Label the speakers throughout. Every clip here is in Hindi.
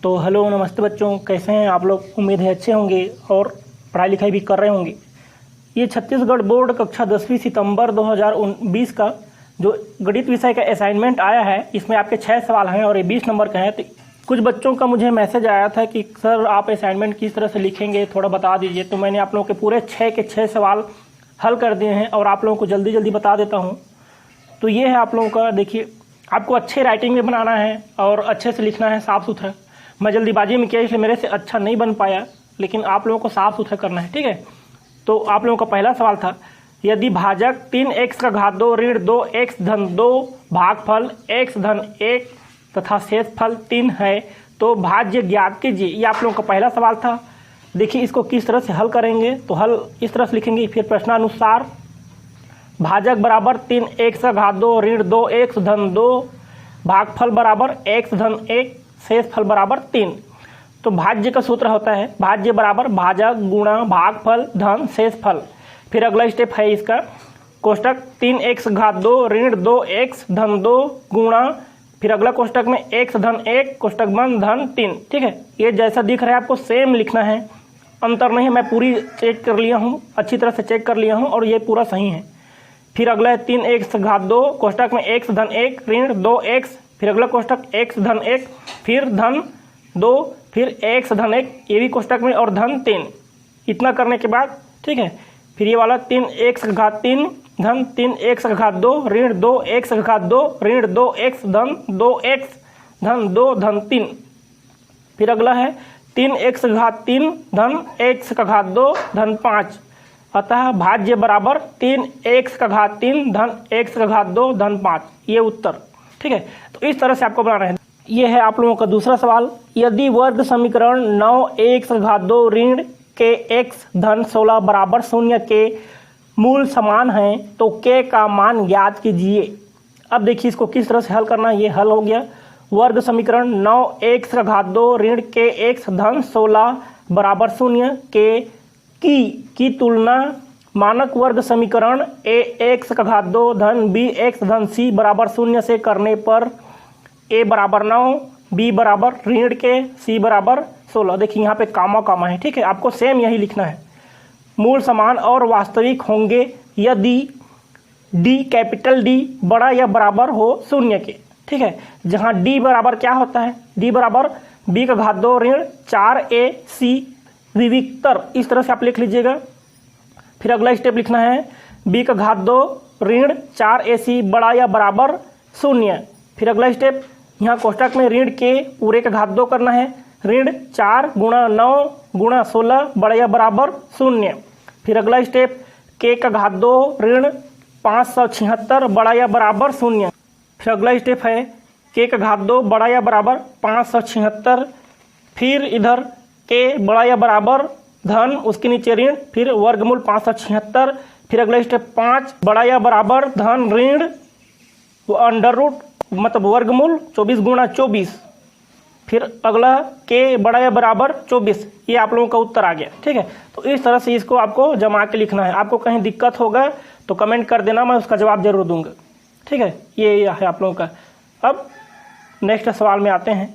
Speaker 1: तो हेलो नमस्ते बच्चों, कैसे हैं आप लोग। उम्मीद है अच्छे होंगे और पढ़ाई लिखाई भी कर रहे होंगे। ये छत्तीसगढ़ बोर्ड कक्षा 10वीं सितंबर 2020 का जो गणित विषय का असाइनमेंट आया है, इसमें आपके 6 सवाल हैं और ये 20 नंबर का है। तो कुछ बच्चों का मुझे मैसेज आया था कि सर आप असाइनमेंट किस तरह से लिखेंगे, थोड़ा बता दीजिए। तो मैंने आप लोगों के पूरे 6 के 6 सवाल हल कर दिए हैं और आप लोगों को जल्दी जल्दी बता देता हूँ। तो ये है आप लोगों का, देखिए आपको अच्छे राइटिंग में बनाना है और अच्छे से लिखना है, साफ़ सुथरा। मैं जल्दीबाजी में किया इसलिए मेरे से अच्छा नहीं बन पाया, लेकिन आप लोगों को साफ़ सुथरा करना है, ठीक है। तो आप लोगों का पहला सवाल था, यदि भाजक 3x का घात 2 ऋण 2x धन 2 भागफल x धन 1 तथा शेषफल 3 है तो भाज्य ज्ञात कीजिए। ये आप लोगों का पहला सवाल था। देखिए इसको किस तरह से हल करेंगे, तो हल इस तरह से लिखेंगे। फिर प्रश्नानुसार भाजक बराबर 3x का घात 2 ऋण 2x धन 2 भागफल बराबर x धन 1 शेषफल बराबर 3। तो भाज्य का सूत्र होता है भाज्य बराबर भाजक गुणा भागफल धन शेषफल। फिर अगला स्टेप है इसका, कोष्टक 3x घात 2 ऋण 2x धन 2 गुणा, फिर अगला कोष्टक में x धन 1 कोष्टक बंद धन 3, ठीक है। ये जैसा दिख रहा है आपको सेम लिखना है, अंतर नहीं। मैं पूरी चेक कर लिया हूँ, अच्छी तरह से चेक कर लिया हूँ और ये पूरा सही है। फिर अगला है 3x घात 2 कोष्टक में x धन 1 ऋण 2x, फिर अगला कोष्टक x धन 1 फिर धन 2 फिर x धन 1, ये भी कोष्टक में, और धन 3। इतना करने के बाद, ठीक है, फिर ये वाला 3x घात 3 धन 3x घात 2 ऋण 2x घात 2 ऋण 2x धन 2x धन 2 धन 3। फिर अगला है 3x घात 3 धन x का घात 2 धन 5। अतः भाज्य बराबर 3x का घात 3 धन x का घात 2 धन 5, ये उत्तर, ठीक है। तो इस तरह से आपको बनाना है। ये है आप लोगों का दूसरा सवाल, यदि वर्ग समीकरण 9x घात 2 ऋण के x धन 16 बराबर 0 के मूल समान हैं तो k का मान ज्ञात कीजिए। अब देखिए इसको किस तरह से हल करना है। ये हल हो गया, वर्ग समीकरण 9x घात 2 ऋण के x धन 16 बराबर 0 के की तुलना मानक वर्ग समीकरण ax का घात 2 धन bx धन c बराबर 0 से करने पर a बराबर 9, b बराबर ऋण के, c बराबर 16। देखिए यहाँ पे कामा कामा है, ठीक है। आपको सेम यही लिखना है। मूल समान और वास्तविक होंगे यदि d कैपिटल D बड़ा या बराबर हो 0 के, ठीक है। जहाँ d बराबर क्या होता है, d बराबर b का घात 2 ऋण 4ac विविक्तर, इस तरह से आप लिख लीजिएगा। फिर अगला स्टेप लिखना है b का घात 2 ऋण 4ac बड़ा या बराबर 0। फिर अगला स्टेप यहाँ कोष्टक में ऋण के पूरे का घात 2 करना है, ऋण 4 गुणा 9 गुणा 16 बड़ा या बराबर 0। फिर अगला स्टेप k का घात 2 ऋण 576 बड़ा या बराबर 0। फिर अगला स्टेप है k का घात 2 बड़ा या बराबर 576, फिर इधर k बड़ा या बराबर धन उसके नीचे ऋण, फिर वर्गमूल 576। फिर अगला स्टेप 5 बड़ा या बराबर धन ऋण अंडर रूट मतलब वर्गमूल 24 गुणा 24। फिर अगला k बड़ा या बराबर 24। ये आप लोगों का उत्तर आ गया, ठीक है। तो इस तरह से इसको आपको जमा के लिखना है। आपको कहीं दिक्कत होगा तो कमेंट कर देना, मैं उसका जवाब जरूर दूंगा, ठीक है। ये है आप लोगों का। अब नेक्स्ट सवाल में आते हैं।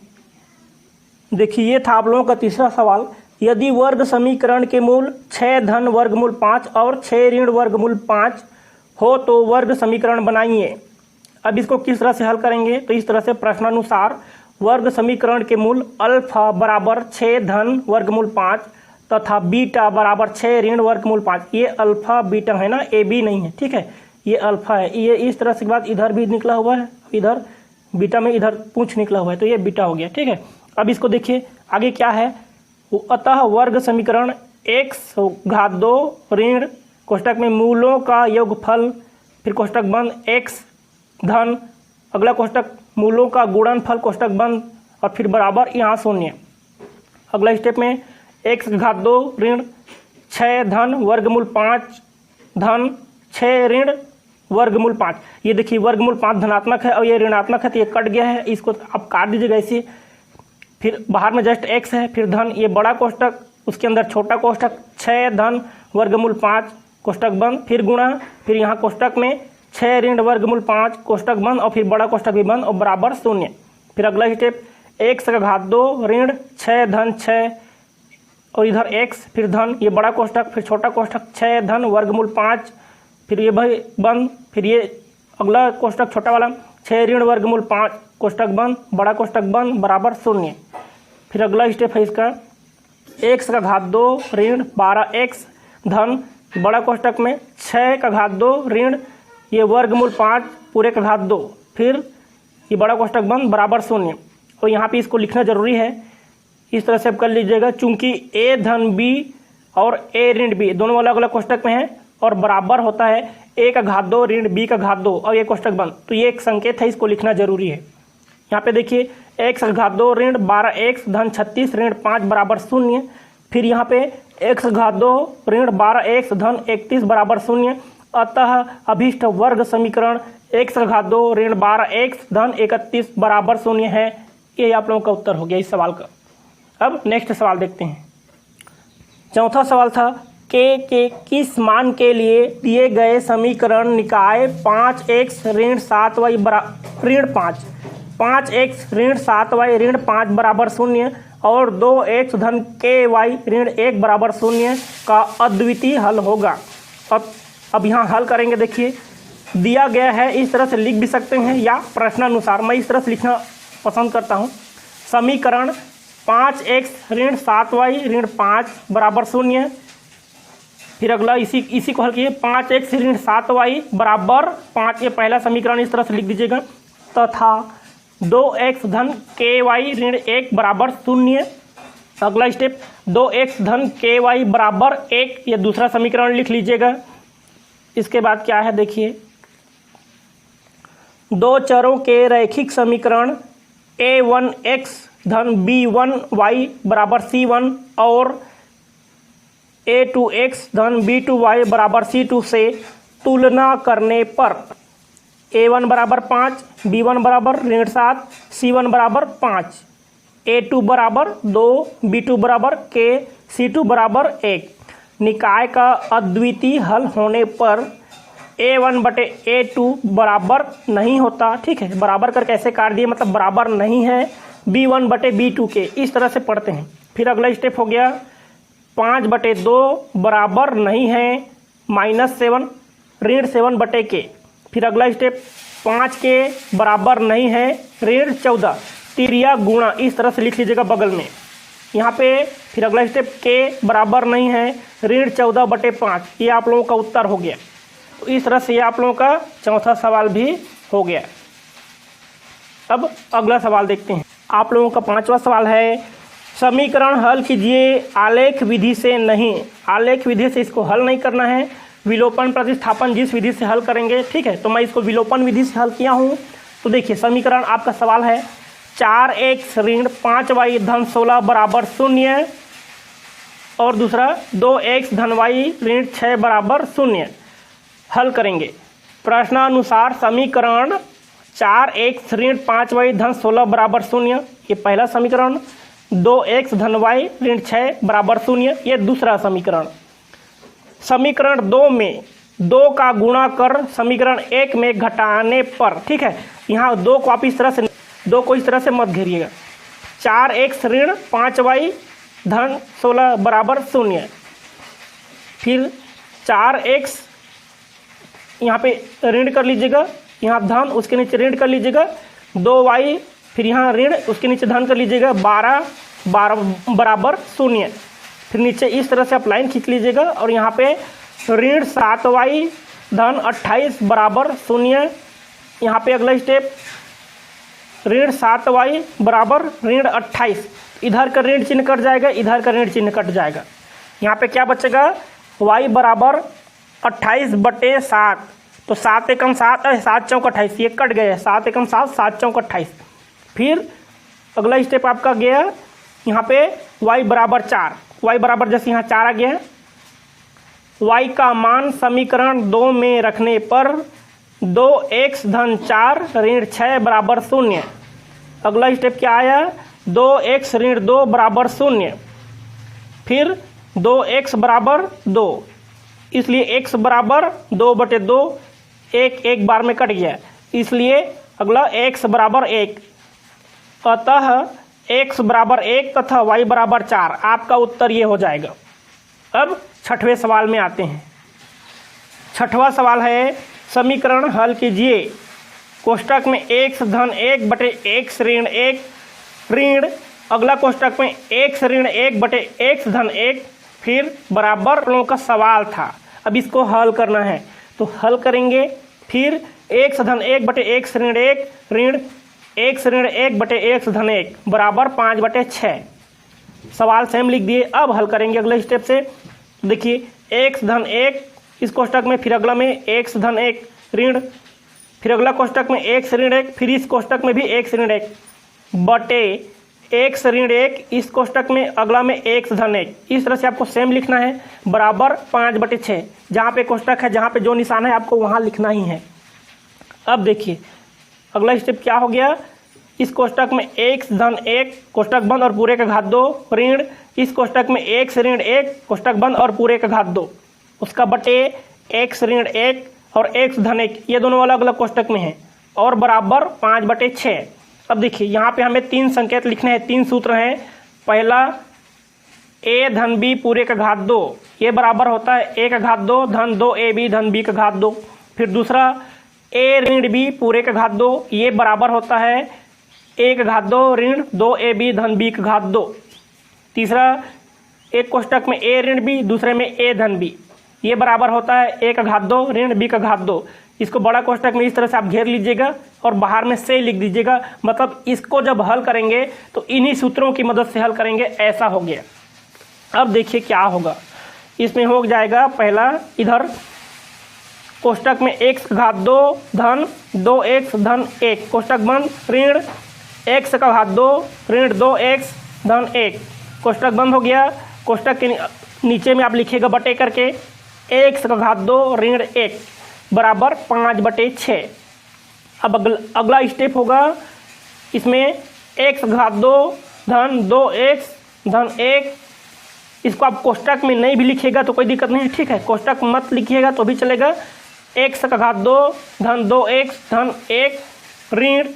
Speaker 1: देखिए ये था आप लोगों का तीसरा सवाल, यदि वर्ग समीकरण के मूल 6 धन वर्गमूल 5 और 6 ऋण वर्गमूल 5 हो तो वर्ग समीकरण बनाइए। अब इसको किस तरह से हल करेंगे, तो इस तरह से प्रश्नानुसार वर्ग समीकरण के मूल अल्फा बराबर 6 धन वर्गमूल 5 तथा बीटा बराबर 6 ऋण वर्गमूल 5। ये अल्फा बीटा है ना, ए बी नहीं है, ठीक है। ये अल्फा है, ये इस तरह से के बाद इधर भी निकला हुआ है, इधर बीटा में इधर पूंछ निकला हुआ है, तो ये बीटा हो गया, ठीक है। अब इसको देखिए आगे क्या है, अतः वर्ग समीकरण x घात 2 ऋण कोष्टक में मूलों का योगफल, फिर कोष्टक बंद x धन अगला कोष्टक मूलों का गुणनफल कोष्टक बंद, और फिर बराबर यहाँ 0। अगला स्टेप में x घात 2 ऋण 6 धन वर्गमूल 5 धन 6 ऋण वर्गमूल 5। ये देखिए वर्गमूल 5 धनात्मक है और ये ऋणात्मक है, तो ये कट गया है, इसको आप काट दीजिएगा ऐसे। फिर बाहर में जस्ट x है, फिर धन ये बड़ा कोष्टक, उसके अंदर छोटा कोष्टक 6 धन वर्गमूल 5 कोष्टक बंद, फिर गुणा, फिर यहाँ कोष्टक में 6 ऋण वर्गमूल 5 कोष्टक बंद और फिर बड़ा कोष्टक भी बंद और बराबर 0। फिर अगला स्टेप x का घात 2 ऋण 6 धन 6 और इधर x फिर धन, ये बड़ा कोष्ठक फिर छोटा कोष्ठक 6 धन वर्गमूल 5, फिर ये भाई बंद, फिर ये अगला कोष्ठक छोटा वाला 6 ऋण वर्गमूल 5 कोष्ठक बंद, बड़ा कोष्ठक बंद बराबर 0। फिर अगला स्टेप है इसका x का घात 2 ऋण 12x धन बड़ा कोष्ठक में 6 का घात 2 ऋण ये वर्गमूल 5 पूरे का घात 2, फिर ये बड़ा कोष्ठक बंद बराबर 0। और यहाँ पे इसको लिखना जरूरी है, इस तरह से आप कर लीजिएगा, चूंकि a धन b और a ऋण b दोनों अलग अलग कोष्ठक में है और बराबर होता है a का घात 2 ऋण b का घात 2 और ये कोष्ठक बंद, तो ये एक संकेत है, इसको लिखना जरूरी है। यहाँ पे देखिए x का घात 2 ऋण 12x धन 36 ऋण 5 बराबर 0, फिर यहाँ पे x का घात 2 ऋण 12x धन 31 बराबर 0। अतः अभीष्ट वर्ग समीकरण x का घात 2 ऋण 12x धन 31 बराबर 0 है। ये आप लोगों का उत्तर हो गया इस सवाल का। अब नेक्स्ट सवाल देखते हैं। चौथा सवाल था के किस मान के लिए दिए गए समीकरण निकाय 5x ऋण 7y ऋण 5x ऋण 7y ऋण 5 बराबर 0 और 2x धन ky ऋण 1 बराबर 0 का अद्वितीय हल होगा। अब यहाँ हल करेंगे। देखिए दिया गया है, इस तरह से लिख भी सकते हैं या प्रश्नानुसार, मैं इस तरह से लिखना पसंद करता हूँ। समीकरण 5x ऋण 7y ऋण 5 बराबर 0, फिर अगला इसी को हल कीजिए 5x ऋण 7y बराबर 5, ये पहला समीकरण इस तरह से लिख दीजिएगा, तथा 2x धन ky ऋण 1 बराबर 0। अगला स्टेप 2x धन ky बराबर 1, ये दूसरा समीकरण लिख लीजिएगा। इसके बाद क्या है देखिए, दो चरों के रैखिक समीकरण a1x धन b1y बराबर c1 और a2x धन b2y बराबर c2 से तुलना करने पर a1 बराबर 5, b1 बराबर ऋण 7, c1 बराबर 5, a2 बराबर 2, b2 बराबर k, c2 बराबर 1 निकाय का अद्वितीय हल होने पर a1 बटे a2 बराबर नहीं होता। ठीक है, बराबर कर कैसे काट दिए, मतलब बराबर नहीं है b1 बटे b2 के, इस तरह से पढ़ते हैं। फिर अगला स्टेप हो गया 5 बटे 2 बराबर नहीं है -7 ऋण 7 बटे के। फिर अगला स्टेप 5 के बराबर नहीं है ऋण 14, तिरिया गुणा, इस तरह से लिख लीजिएगा बगल में यहाँ पे। फिर अगला स्टेप के बराबर नहीं है ऋण 14 बटे 5, ये आप लोगों का उत्तर हो गया। तो इस तरह से ये आप लोगों का चौथा सवाल भी हो गया। अब अगला सवाल देखते हैं। आप लोगों का पांचवा सवाल है, समीकरण हल कीजिए आलेख विधि से नहीं। आलेख विधि से इसको हल नहीं करना है, विलोपन प्रतिस्थापन जिस विधि से हल करेंगे। ठीक है, तो मैं इसको विलोपन विधि से हल किया हूँ। तो देखिए समीकरण आपका सवाल है 4x ऋण 5y धन 16 बराबर 0 और दूसरा 2x धन y ऋण 6 बराबर 0। हल करेंगे प्रश्नानुसार समीकरण 4x ऋण 5y धन 16 बराबर 0, ये पहला समीकरण। 2x धन y ऋण 6 बराबर 0, ये दूसरा समीकरण। समीकरण 2 में 2 का गुणा कर समीकरण 1 में घटाने पर, ठीक है, यहाँ 2 को आप इस तरह से, 2 को इस तरह से मत घेरिएगा। 4x ऋण 5y धन 16 बराबर 0, फिर 4x यहाँ पे ऋण कर लीजिएगा, यहाँ धन उसके नीचे ऋण कर लीजिएगा, 2y फिर यहाँ ऋण उसके नीचे धन कर लीजिएगा, 12 बराबर 0। फिर नीचे इस तरह से आप लाइन खींच लीजिएगा और यहाँ पे ऋण 7y धन 28 बराबर 0। यहाँ पे अगला स्टेप ऋण 7y बराबर ऋण 28, इधर का ऋण चिन्ह कट जाएगा, इधर का ऋण चिन्ह कट जाएगा। यहाँ पे क्या बचेगा, y बराबर 28 बटे 7, तो 7 एकम 7 है, 7 चौक 28, ये कट गए, 7 एकम 7, 7 चौक 28। फिर अगला स्टेप आपका गया यहाँ पे y बराबर 4, y बराबर जैसे यहाँ 4 आ गया, y का मान समीकरण 2 में रखने पर 2x धन 4 ऋण 6 बराबर 0। अगला स्टेप क्या आया, 2x ऋण 2 बराबर 0, फिर 2x बराबर 2, इसलिए x बराबर 2 बटे 2, एक बार में कट गया, इसलिए अगला x बराबर 1। अतः x बराबर 1 तथा y बराबर 4। आपका उत्तर ये हो जाएगा। अब छठवें सवाल में आते हैं। छठवां सवाल है, समीकरण हल कीजिए। कोष्टक में x धन 1 बटे x ऋण 1 ऋण, अगला कोष्टक में x ऋण 1 बटे x धन 1, फिर बराबर लोगों का सवाल था। अब इसको हल करना है तो हल करेंगे। फिर x धन 1 बटे x ऋण 1 ऋण x ऋण 1 बटे x धन 1 बराबर 5 बटे 6। सवाल सेम लिख दिए। अब हल करेंगे अगले स्टेप से। देखिए x धन 1 इस कोष्टक में, फिर अगला में x धन 1 ऋण, फिर अगला कोष्टक में x ऋण 1, फिर इस कोष्टक में भी x ऋण 1 बटे x ऋण 1, इस कोष्टक में अगला में x धन 1। इस तरह से आपको सेम लिखना है, बराबर 5 बटे 6। जहाँ पे कोष्टक है, जहाँ पे जो निशान है आपको वहाँ लिखना ही है। अब देखिए अगला स्टेप क्या हो गया। इस कोष्टक में x धन 1 कोष्टक बंद और पूरे का घात 2 ऋण, इस कोष्टक में x ऋण 1 कोष्टक बंद और पूरे का घात 2, उसका बटे x ऋण 1 और x धन 1, ये दोनों अलग अलग कोष्टक में है, और बराबर 5 बटे 6। अब देखिए यहाँ पे हमें 3 संकेत लिखने हैं, 3 सूत्र हैं। पहला a धन b पूरे का घात 2, ये बराबर होता है a का घात 2 धन 2ab धन b का घात 2। फिर दूसरा a ऋण b पूरे का घात 2, ये बराबर होता है a का घात 2 ऋण 2ab धन b का घात 2। तीसरा एक कोष्टक में a ऋण b, दूसरे में a धन b, ये बराबर होता है a का घात 2 ऋण b का घात 2। इसको बड़ा कोष्टक में इस तरह से आप घेर लीजिएगा और बाहर में से लिख दीजिएगा। मतलब इसको जब हल करेंगे तो इन्हीं सूत्रों की मदद से हल करेंगे। ऐसा हो गया। अब देखिए क्या होगा। इसमें हो जाएगा पहला, इधर कोष्टक में x का घात 2 धन 2x धन 1 कोष्टक बंद ऋण x का घात 2 ऋण 2x धन 1 कोष्टक बंद हो गया। कोष्टक के नीचे में आप लिखिएगा बटे करके x का घात 2 ऋण 1 बराबर 5 बटे 6। अब अगला स्टेप होगा, इसमें x घात 2 धन 2x धन 1, इसको आप कोष्टक में नहीं भी लिखिएगा तो कोई दिक्कत नहीं है, ठीक है। कोष्टक मत लिखिएगा तो भी चलेगा। x का घात 2 धन 2x धन 1 ऋण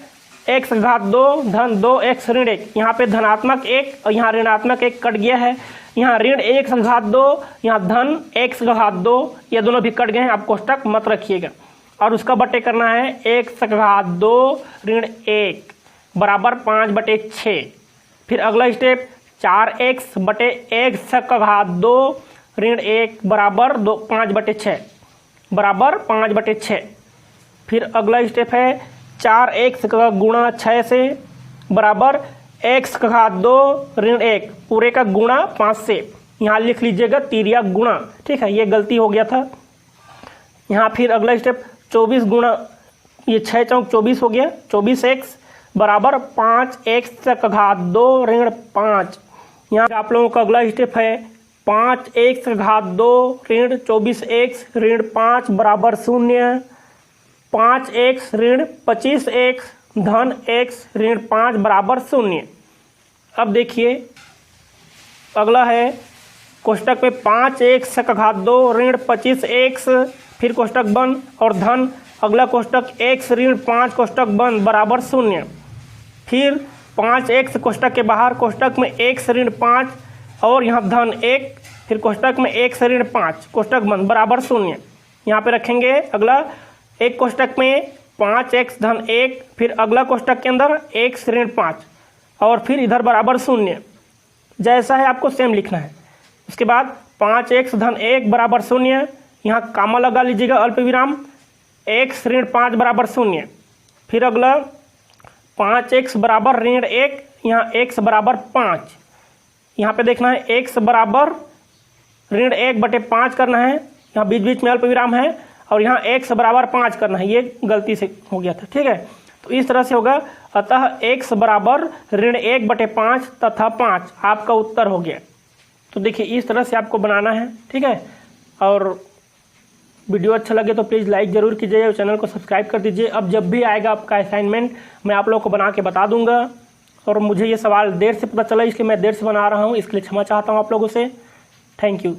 Speaker 1: x घात 2 धन 2x ऋण 1, यहाँ पे धनात्मक 1 और यहाँ ऋणात्मक 1 कट गया है। यहाँ ऋण x घात 2, यहाँ धन x घात 2, ये दोनों भी कट गए हैं। आप कोष्टक मत रखिएगा और उसका बटे करना है x घात 2 ऋण 1 बराबर 5 बटे 6। फिर अगला स्टेप 4x बटे x घात 2 ऋण 1 बराबर 5 बटे 6 बराबर 5 बटे 6। फिर अगला स्टेप है 4x का गुणा 6 से बराबर x का घात 2 ऋण 1 पूरे का गुणा 5 से, यहाँ लिख लीजिएगा तिर्या गुणा, ठीक है। ये गलती हो गया था यहाँ। फिर अगला स्टेप 24 गुणा, ये 6 चौक 24 हो गया, 24x बराबर 5x का घात 2 ऋण 5। यहाँ आप लोगों का अगला स्टेप है 5x का घात 2 ऋण 24x ऋण 5 बराबर 0, 5x ऋण 25x धन x ऋण 5 बराबर 0। अब देखिए अगला है कोष्टक में 5x का घात 2 ऋण 25x, फिर कोष्टक बंद और धन, अगला कोष्टक x ऋण 5 कोष्टक बंद बराबर 0। फिर 5x कोष्टक के बाहर, कोष्टक में x ऋण 5 और यहाँ धन 1, फिर कोष्टक में x ऋण 5 कोष्टक बंद बराबर 0। यहाँ पे रखेंगे अगला एक कोष्टक में 5x धन 1, फिर अगला कोष्टक के अंदर x ऋण 5 और फिर इधर बराबर 0। जैसा है आपको सेम लिखना है। उसके बाद 5x धन 1 बराबर 0, यहाँ कामा लगा लीजिएगा अल्प विराम, x ऋण 5 बराबर 0। फिर अगला 5x बराबर ऋण 1, यहाँ x बराबर 5, यहाँ पे देखना है x बराबर ऋण 1 बटे 5 करना है, यहाँ बीच बीच में अल्प विराम है, और यहाँ x बराबर 5 करना है। ये गलती से हो गया था, ठीक है। तो इस तरह से होगा। अतः x बराबर ऋण 1 बटे 5 तथा 5 आपका उत्तर हो गया। तो देखिए इस तरह से आपको बनाना है, ठीक है। और वीडियो अच्छा लगे तो प्लीज़ लाइक ज़रूर कीजिए और चैनल को सब्सक्राइब कर दीजिए। अब जब भी आएगा आपका असाइनमेंट मैं आप लोगों को बना के बता दूंगा। और मुझे ये सवाल देर से पता चला, इसलिए मैं देर से बना रहा हूँ, इसके लिए क्षमा चाहता हूँ आप लोगों से। Thank you.